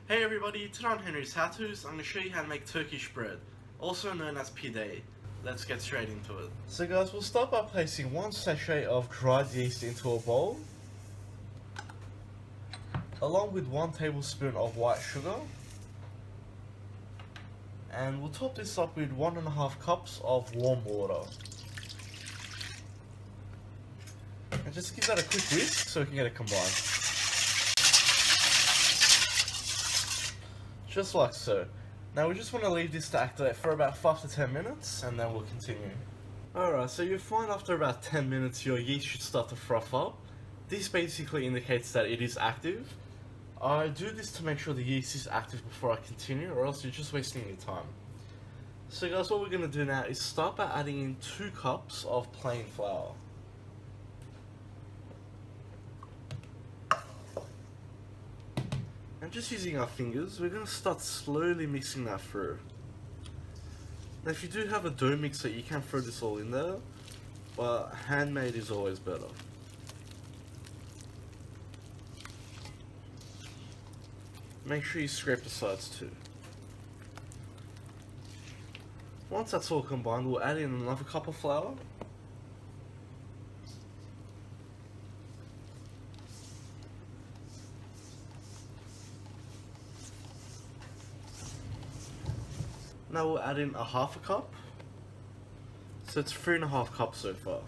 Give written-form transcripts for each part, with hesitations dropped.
Hey everybody, today on Henry's HowTos, I'm going to show you how to make Turkish bread, also known as pide. Let's get straight into it. So guys, we'll start by placing 1 sachet of dried yeast into a bowl, along with 1 tablespoon of white sugar, and we'll top this up with 1.5 cups of warm water. And just give that a quick whisk so we can get it combined. Just like so. Now we just want to leave this to activate for about 5 to 10 minutes and then we'll continue. Alright, so you'll find after about 10 minutes your yeast should start to froth up. This basically indicates that it is active. I do this to make sure the yeast is active before I continue, or else you're just wasting your time. So guys, what we're going to do now is start by adding in 2 cups of plain flour. And just using our fingers, we're going to start slowly mixing that through. Now if you do have a dough mixer, you can throw this all in there, but handmade is always better. Make sure you scrape the sides too. Once that's all combined, we'll add in another cup of flour. Now we'll add in a 1/2 cup, so it's 3.5 cups so far.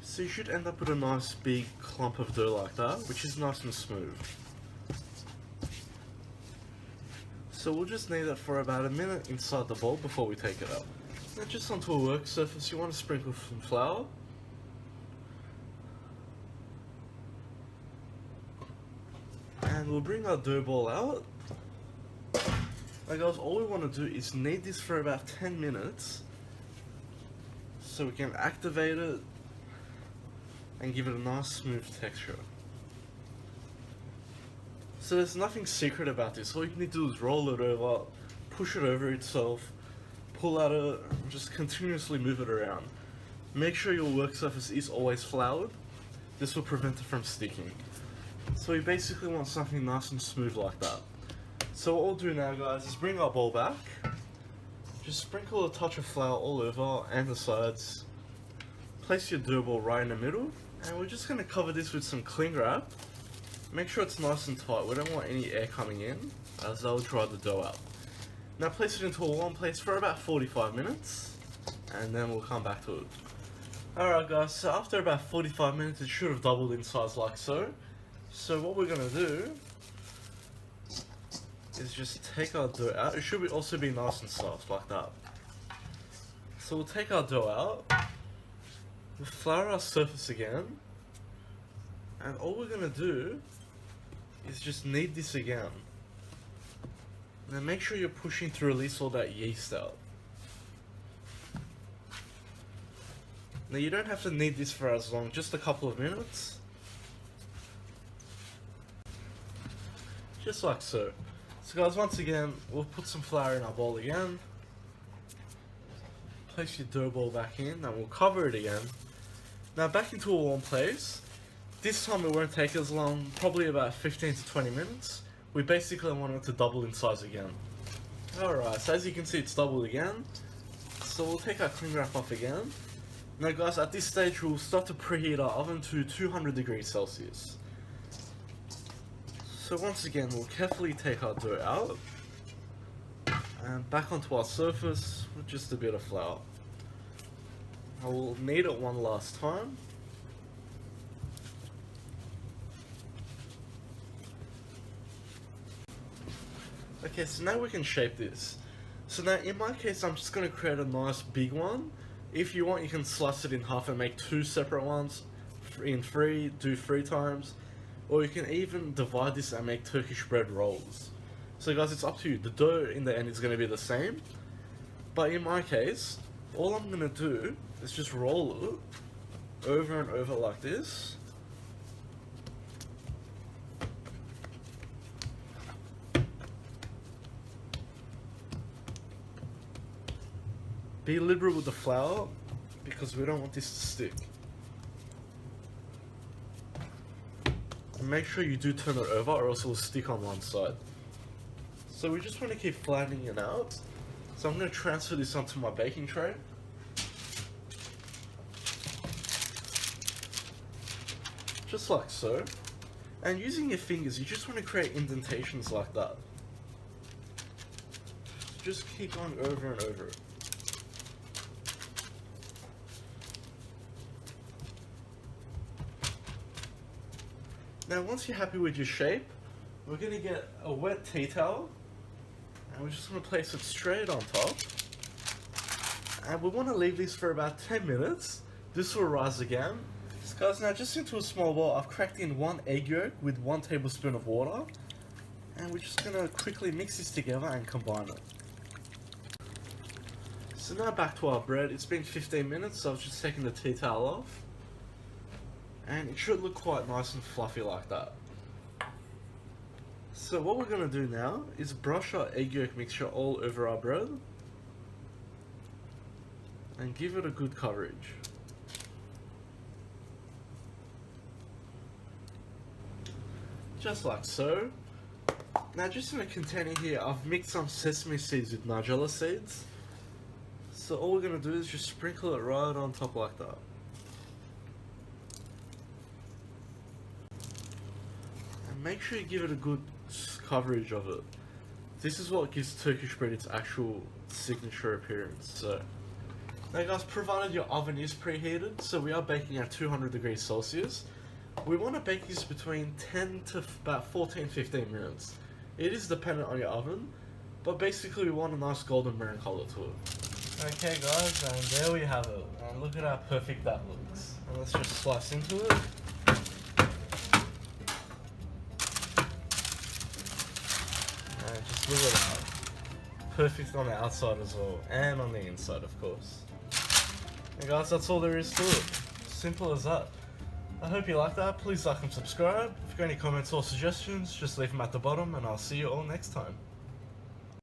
So you should end up with a nice big clump of dough like that, which is nice and smooth. So we'll just knead that for about a minute inside the bowl before we take it out. Now just onto a work surface, you want to sprinkle some flour. And we'll bring our dough ball out. Now guys, all we want to do is knead this for about 10 minutes so we can activate it and give it a nice smooth texture. So there's nothing secret about this. All you need to do is roll it over, push it over itself, pull at it, and just continuously move it around. Make sure your work surface is always floured. This will prevent it from sticking. So we basically want something nice and smooth like that. So what we'll do now guys is bring our bowl back, just sprinkle a touch of flour all over and the sides, place your dough ball right in the middle, and we're just going to cover this with some cling wrap. Make sure it's nice and tight, we don't want any air coming in as that will dry the dough out. Now place it into a warm place for about 45 minutes and then we'll come back to it. Alright guys, so after about 45 minutes it should have doubled in size like so. So what we're going to do is just take our dough out. It should also be nice and soft like that. So we'll take our dough out, we'll flour our surface again, and all we're going to do is just knead this again. Now make sure you're pushing to release all that yeast out. Now you don't have to knead this for as long, just a couple of minutes. Just like so. So guys, once again, we'll put some flour in our bowl again. Place your dough ball back in and we'll cover it again. Now back into a warm place. This time it won't take as long, probably about 15 to 20 minutes. We basically want it to double in size again. Alright, so as you can see it's doubled again. So we'll take our cling wrap off again. Now guys, at this stage we'll start to preheat our oven to 200 degrees Celsius. So once again, we'll carefully take our dough out and back onto our surface with just a bit of flour. I will knead it one last time. Okay, so now we can shape this. So now in my case, I'm just going to create a nice big one. If you want, you can slice it in half and make 2 separate ones in 3, do 3 times. Or you can even divide this and make Turkish bread rolls. So guys, it's up to you. The dough in the end is going to be the same. But in my case, all I'm going to do is just roll it over and over like this. Be liberal with the flour because we don't want this to stick. make sure you do turn it over or else it will stick on one side. So we just want to keep flattening it out. So I'm going to transfer this onto my baking tray. Just like so. And using your fingers, you just want to create indentations like that. Just keep going over and over it. Now once you're happy with your shape, we're going to get a wet tea towel and we're just going to place it straight on top. And we want to leave this for about 10 minutes. This will rise again. So guys, now just into a small bowl, I've cracked in 1 egg yolk with 1 tablespoon of water. And we're just going to quickly mix this together and combine it. So now back to our bread. It's been 15 minutes, so I've just taken the tea towel off. And it should look quite nice and fluffy like that. So what we're going to do now is brush our egg yolk mixture all over our bread. And give it a good coverage. Just like so. Now just in a container here, I've mixed some sesame seeds with nigella seeds. So all we're going to do is just sprinkle it right on top like that. And make sure you give it a good coverage of it. This is what gives Turkish bread its actual signature appearance. So now guys, provided your oven is preheated, so we are baking at 200 degrees Celsius. We want to bake this between 10 to about 14-15 minutes. It is dependent on your oven, but basically we want a nice golden brown color to it. Okay guys, and there we have it. And look at how perfect that looks. And let's just slice into it. And just look at that. Perfect on the outside as well, and on the inside of course. And guys, that's all there is to it. Simple as that. I hope you like that. Please like and subscribe. If you've got any comments or suggestions, just leave them at the bottom and I'll see you all next time.